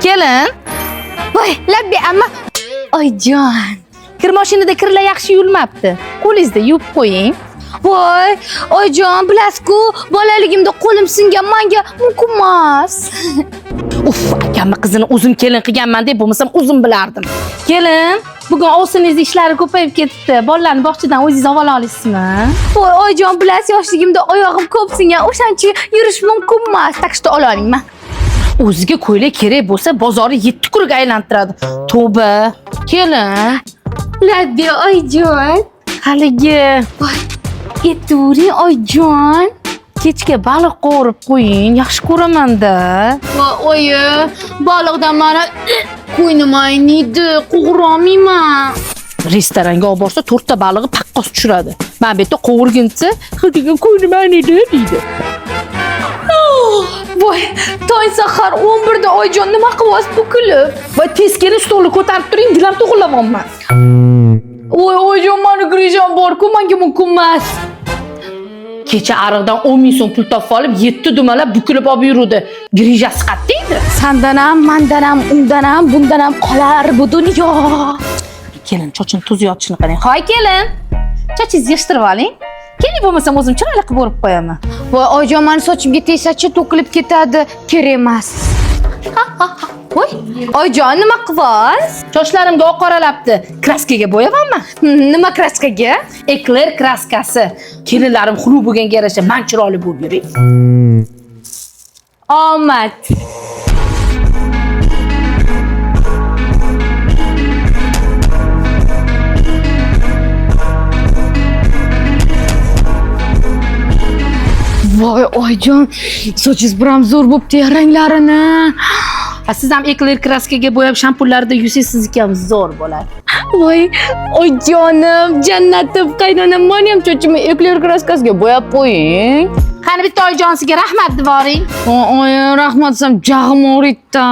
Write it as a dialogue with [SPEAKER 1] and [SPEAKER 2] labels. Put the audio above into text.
[SPEAKER 1] Kelin.
[SPEAKER 2] Voy, labbi amma. Oyijon.
[SPEAKER 1] Kir mashinada kirlar yaxshi yuvilmabdi. Qo'lingizda yuvib qo'ying.
[SPEAKER 2] Voy, oyijon, bilasiz-ku, bolaligimda qo'lim singan, menga mumkin emas.
[SPEAKER 1] Uf, akamni qizini o'zim kelin qilganman deb bo'lmasam o'zim bilardim. Kelin, bugun ovsinizning ishlari ko'payib ketdi. Bolalarni bog'chadan o'zingiz olib olasizmi?
[SPEAKER 2] Voy, oyijon, bilasiz, yoshligimda oyog'im ko'p singan, o'shancha yurish mumkin emas. Takshda ola olingman.
[SPEAKER 1] O'ziga ko'ylak kerak bo'lsa, bozorni 7 kurga aylantiradi. Tavba. Kelin.
[SPEAKER 2] Labbi oyijon.
[SPEAKER 1] Haligi
[SPEAKER 2] Voy, aytavering oyijon.
[SPEAKER 1] kechga baliq qovurib qo'ying, yaxshi ko'raman-da.
[SPEAKER 2] Voy, oyi, baliqdan mana qo'ynim ayniydi, qug'urolmayman.
[SPEAKER 1] Restoranga olib borsa 4 ta balig'i paqqos tushiradi. Men bu yerda qovurguncha, "Hadiga qo'ynim ayniydi" deydi.
[SPEAKER 2] Voy, tong sahar 11 da oyijon nima qilyapsiz bu kulib?
[SPEAKER 1] Va tezkini stolni ko'tarib turing, dilam to'g'irlamoqman.
[SPEAKER 2] Voy, oyijon, meni grejam bor-ku, menga mumkin emas.
[SPEAKER 1] Kecha ariqdan 10 ming so'm pul topib olib, 7 dumalab bukilib olib yurdi. Grijasi qatda edi.
[SPEAKER 2] Sandan ham, mandan ham, undan ham, bundan ham qolar bu dunyo.
[SPEAKER 1] Kelin, chochini tuz yotishini qarang. Hoy kelin. Chochingizni yig'ishtirib oling. Keling bo'lmasam o'zim chiroyli qilib o'rib qo'yaman.
[SPEAKER 2] Voy, oyijon, meni sochimga tegsa-chi to'kilib ketadi. Kerak emas. Voy, oyijon, nima qilyapsiz?
[SPEAKER 1] Sochlarimga oq qoralabdi. Kraskaga bo'yamanmi?
[SPEAKER 2] Nima kraskaga?
[SPEAKER 1] Ekler kraskasi. Kelinlarim xulub bo'lganga yarasha men chiroyli bo'lib yuring.
[SPEAKER 2] Omad. Voy, oyijon, sochingiz biram zo'r bo'pti ranglarini.
[SPEAKER 1] Siz ham ekler kraskaga bo'yab shampunlarda yuvsangiz sizniki ham zo'r bo'ladi.
[SPEAKER 2] Voy, oyijonim, jannatim, qaynonam, meni ham chochimni ekler kraskasiga bo'yab qo'ying.
[SPEAKER 1] Qani bitta oyijonsiga rahmat devoring.
[SPEAKER 2] Oy, rahmat desam, jag'im og'riydi-da.